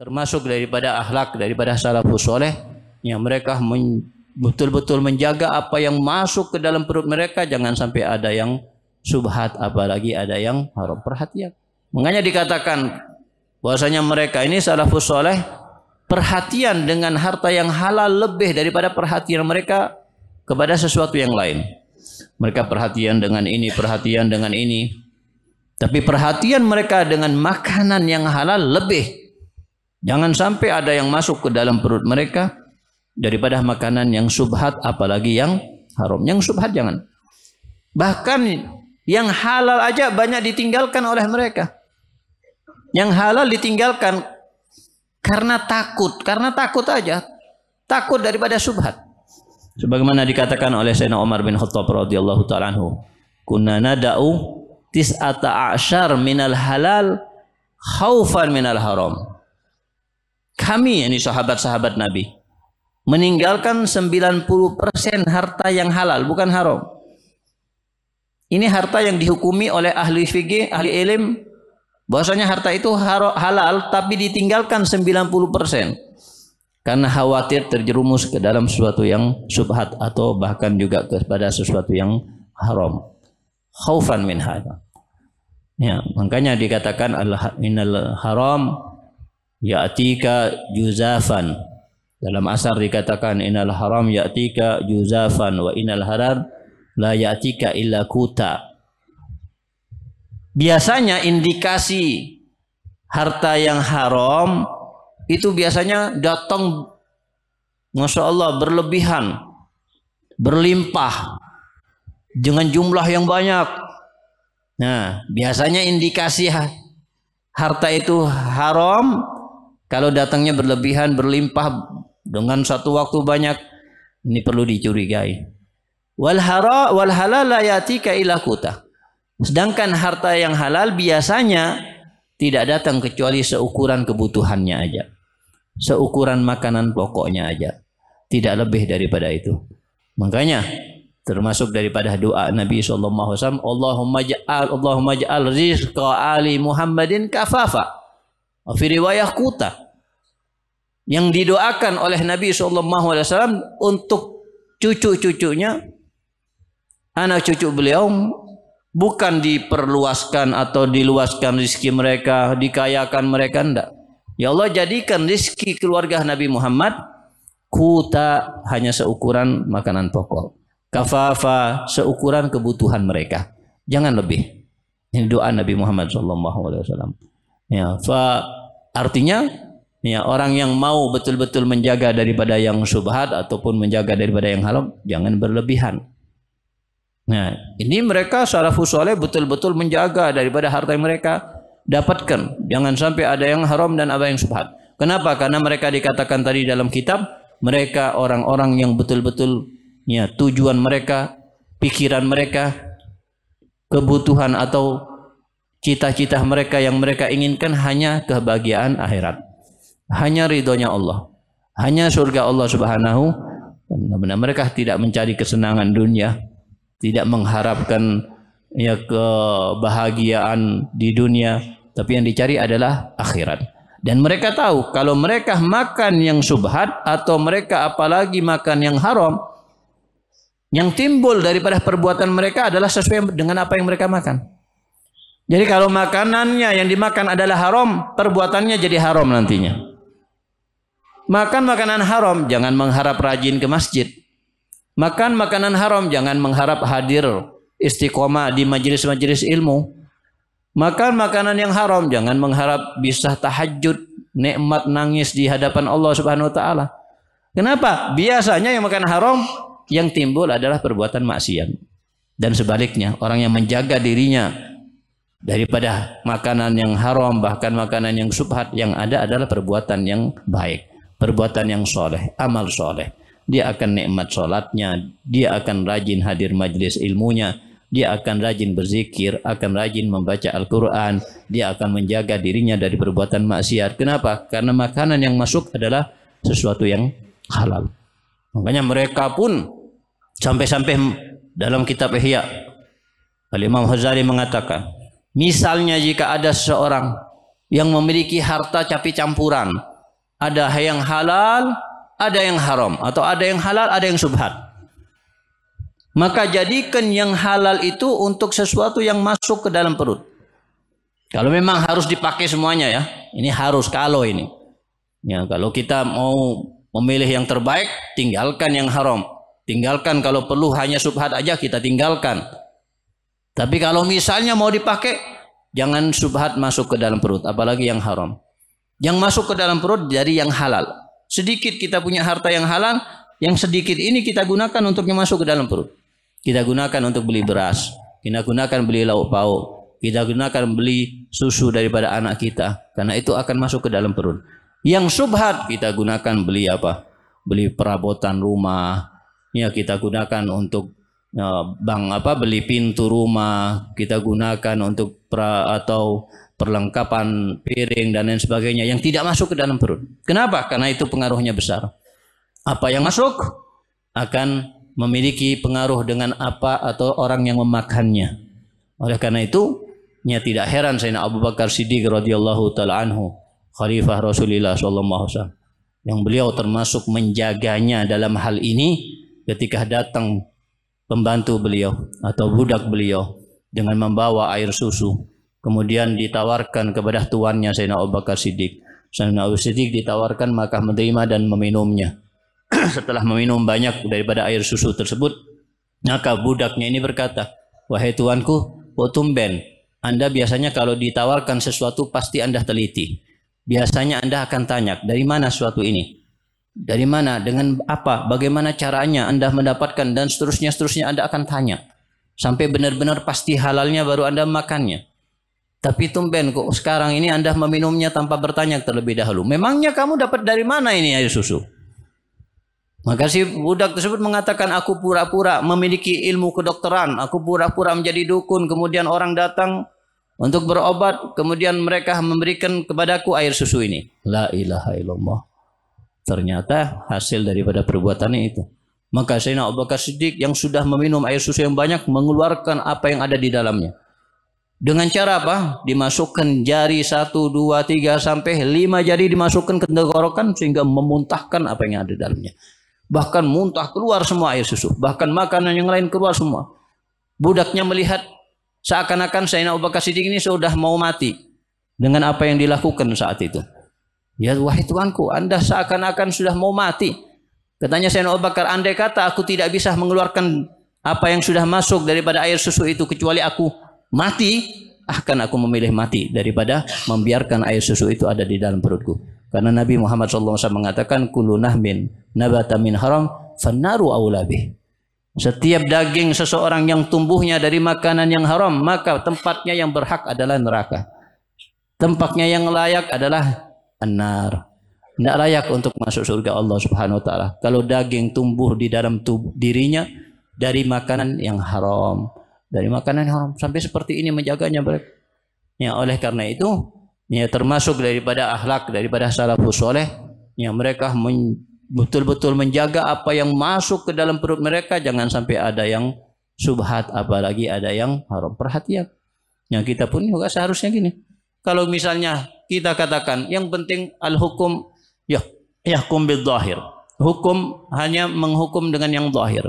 termasuk daripada akhlak daripada salafus soleh yang mereka betul-betul menjaga apa yang masuk ke dalam perut mereka, jangan sampai ada yang subhat, apalagi ada yang haram. Perhatian. Makanya dikatakan bahwasanya mereka ini salafus soleh perhatian dengan harta yang halal lebih daripada perhatian mereka kepada sesuatu yang lain. Mereka perhatian dengan ini, perhatian dengan ini. Tapi perhatian mereka dengan makanan yang halal lebih. Jangan sampai ada yang masuk ke dalam perut mereka daripada makanan yang subhat, apalagi yang haram. Yang subhat jangan. Bahkan yang halal aja banyak ditinggalkan oleh mereka. Yang halal ditinggalkan karena takut aja. Takut daripada subhat. Sebagaimana dikatakan oleh Sayyidina Umar bin Khattab radhiyallahu ta'ala anhu, kunna nada'u tis'ata a'syar minal halal khaufan minal haram. Kami, ini sahabat-sahabat Nabi, meninggalkan 90% harta yang halal, bukan haram. Ini harta yang dihukumi oleh ahli fikih, ahli ilm, bahwasanya harta itu halal, tapi ditinggalkan 90%. Karena khawatir terjerumus ke dalam sesuatu yang subhat, atau bahkan juga kepada sesuatu yang haram. Khaufan min hadza. Ya, makanya dikatakan innal haram ya'tika juzafan. Dalam asar dikatakan innal haram ya'tika juzafan wa innal halal la ya'tika illa kuta. Biasanya indikasi harta yang haram itu biasanya datang, Masya Allah, berlebihan, berlimpah dengan jumlah yang banyak. Nah, biasanya indikasi harta itu haram kalau datangnya berlebihan, berlimpah dengan satu waktu banyak. Ini perlu dicurigai. Wal halal la yatika illa quta. Sedangkan harta yang halal biasanya tidak datang kecuali seukuran kebutuhannya aja, seukuran makanan pokoknya aja, tidak lebih daripada itu. Makanya termasuk daripada doa Nabi SAW, Allahumma ja'al rizqa ali Muhammadin kafafa. Fi riwayah kuta. Yang didoakan oleh Nabi SAW untuk cucu-cucunya, anak cucu beliau, bukan diperluaskan atau diluaskan rizki mereka, dikayakan mereka, enggak. Ya Allah, jadikan rizki keluarga Nabi Muhammad kuta, hanya seukuran makanan pokok. Kafafa, seukuran kebutuhan mereka, jangan lebih. Ini doa Nabi Muhammad SAW. Ya, artinya ya, orang yang mau betul-betul menjaga daripada yang subhat ataupun menjaga daripada yang haram, jangan berlebihan. Nah, ini mereka salafus saleh betul-betul menjaga daripada harta yang mereka dapatkan. Jangan sampai ada yang haram dan ada yang subhat. Kenapa? Karena mereka dikatakan tadi dalam kitab, mereka orang-orang yang betul-betul ya, tujuan mereka, pikiran mereka, kebutuhan atau cita-cita mereka yang mereka inginkan hanya kebahagiaan akhirat, hanya ridhonya Allah, hanya surga Allah Subhanahu. Benar-benar mereka tidak mencari kesenangan dunia, tidak mengharapkan ya kebahagiaan di dunia, tapi yang dicari adalah akhirat. Dan mereka tahu kalau mereka makan yang subhat atau mereka apalagi makan yang haram, yang timbul daripada perbuatan mereka adalah sesuai dengan apa yang mereka makan. Jadi kalau makanannya yang dimakan adalah haram, perbuatannya jadi haram nantinya. Makan makanan haram, jangan mengharap rajin ke masjid. Makan makanan haram, jangan mengharap hadir istiqomah di majelis-majelis ilmu. Makan makanan yang haram, jangan mengharap bisa tahajud, nikmat nangis di hadapan Allah Subhanahu wa taala. Kenapa? Biasanya yang makan haram yang timbul adalah perbuatan maksiat. Dan sebaliknya, orang yang menjaga dirinya daripada makanan yang haram, bahkan makanan yang subhat, yang ada adalah perbuatan yang baik, perbuatan yang soleh, amal soleh. Dia akan nikmat sholatnya, dia akan rajin hadir majlis ilmunya, dia akan rajin berzikir, akan rajin membaca Al-Quran, dia akan menjaga dirinya dari perbuatan maksiat. Kenapa? Karena makanan yang masuk adalah sesuatu yang halal. Makanya mereka pun sampai-sampai dalam kitab Ihya, Al-Imam Ghazali mengatakan, misalnya jika ada seseorang yang memiliki harta capi campuran, Ada yang halal, ada yang haram, atau ada yang halal, ada yang syubhat. Maka jadikan yang halal itu untuk sesuatu yang masuk ke dalam perut. Kalau memang harus dipakai semuanya ya, ini harus kalau ini. Ya, kalau kita mau memilih yang terbaik, tinggalkan yang haram. Tinggalkan kalau perlu hanya syubhat aja kita tinggalkan. Tapi kalau misalnya mau dipakai, jangan syubhat masuk ke dalam perut, apalagi yang haram. Yang masuk ke dalam perut dari yang halal. Sedikit kita punya harta yang halal, yang sedikit ini kita gunakan untuk yang masuk ke dalam perut. Kita gunakan untuk beli beras, kita gunakan beli lauk pauk, kita gunakan beli susu daripada anak kita, karena itu akan masuk ke dalam perut. Yang syubhat kita gunakan beli apa? Beli perabotan rumah, ya kita gunakan untuk beli pintu rumah, kita gunakan untuk atau perlengkapan piring dan lain sebagainya yang tidak masuk ke dalam perut. Kenapa? Karena itu pengaruhnya besar. Apa yang masuk akan memiliki pengaruh dengan apa atau orang yang memakannya. Oleh karena itu, ya tidak heran Sayyidina Abu Bakar Siddiq radhiyallahu taala anhu, khalifah Rasulullah sallallahu alaihi wasallam, yang beliau termasuk menjaganya dalam hal ini ketika datang pembantu beliau atau budak beliau dengan membawa air susu, kemudian ditawarkan kepada tuannya Sayyidina Abu Bakar Siddiq. Sayyidina Abu Siddiq ditawarkan maka menerima dan meminumnya. Setelah meminum banyak daripada air susu tersebut, maka budaknya ini berkata, wahai tuanku, kok tumben Anda biasanya kalau ditawarkan sesuatu pasti Anda teliti. Biasanya Anda akan tanya, dari mana sesuatu ini? Dari mana? Dengan apa? Bagaimana caranya Anda mendapatkan? Dan seterusnya Anda akan tanya. Sampai benar-benar pasti halalnya baru Anda makannya. Tapi tumben kok sekarang ini Anda meminumnya tanpa bertanya terlebih dahulu. Memangnya kamu dapat dari mana ini air susu? Maka si budak tersebut mengatakan, aku pura-pura memiliki ilmu kedokteran, aku pura-pura menjadi dukun, kemudian orang datang untuk berobat, kemudian mereka memberikan kepadaku air susu ini. La ilaha illallah. Ternyata hasil daripada perbuatannya itu. Maka Sayyidina Abu Bakar Siddiq yang sudah meminum air susu yang banyak mengeluarkan apa yang ada di dalamnya. Dengan cara apa? Dimasukkan jari 1, 2, 3 sampai 5 jari dimasukkan ke tenggorokan sehingga memuntahkan apa yang ada di dalamnya. Bahkan muntah keluar semua air susu. Bahkan makanan yang lain keluar semua. Budaknya melihat seakan-akan Sayyidina Abu Bakar Siddiq ini sudah mau mati dengan apa yang dilakukan saat itu. Ya wahai tuanku, Anda seakan-akan sudah mau mati. Katanya Sayyidina Abu Bakar, andai kata aku tidak bisa mengeluarkan apa yang sudah masuk daripada air susu itu kecuali aku mati, akan aku memilih mati daripada membiarkan air susu itu ada di dalam perutku. Karena Nabi Muhammad SAW mengatakan, kullu nahmin nabata min haram fannaru aula bih. Setiap daging seseorang yang tumbuhnya dari makanan yang haram, maka tempatnya yang berhak adalah neraka. Tempatnya yang layak adalah an-nar. Tidak layak untuk masuk surga Allah Subhanahu wa taala. Kalau daging tumbuh di dalam dirinya dari makanan yang haram, dari makanan yang haram, sampai seperti ini menjaganya mereka. Ya, oleh karena itu, ya termasuk daripada akhlak daripada salafus soleh, yang mereka betul-betul menjaga apa yang masuk ke dalam perut mereka, jangan sampai ada yang subhat, apalagi ada yang haram. Perhatian. Yang kita pun juga seharusnya gini. Kalau misalnya kita katakan yang penting al-hukum yahkum bil-zahir. Hukum hanya menghukum dengan yang zahir.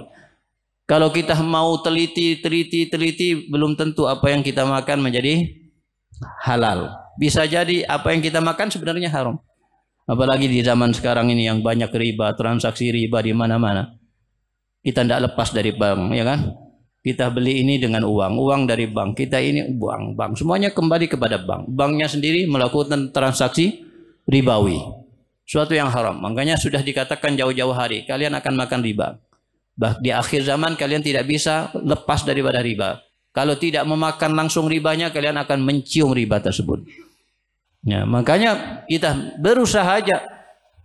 Kalau kita mau teliti belum tentu apa yang kita makan menjadi halal. Bisa jadi apa yang kita makan sebenarnya haram. Apalagi di zaman sekarang ini yang banyak riba, transaksi riba di mana-mana. Kita tidak lepas dari bank, ya kan? Kita beli ini dengan uang dari bank. Kita ini uang bank. Semuanya kembali kepada bank. Banknya sendiri melakukan transaksi ribawi. Suatu yang haram. Makanya sudah dikatakan jauh-jauh hari, kalian akan makan riba. Di akhir zaman kalian tidak bisa lepas daripada riba. Kalau tidak memakan langsung ribanya, kalian akan mencium riba tersebut. Ya, makanya kita berusaha aja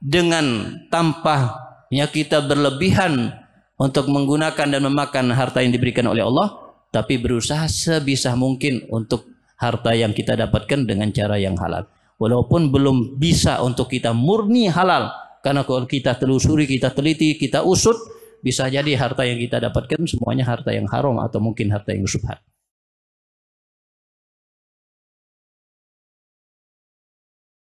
dengan tanpa kita berlebihan untuk menggunakan dan memakan harta yang diberikan oleh Allah, tapi berusaha sebisa mungkin untuk harta yang kita dapatkan dengan cara yang halal. Walaupun belum bisa untuk kita murni halal, karena kalau kita telusuri, kita teliti, kita usut, bisa jadi harta yang kita dapatkan semuanya harta yang haram atau mungkin harta yang syubhat.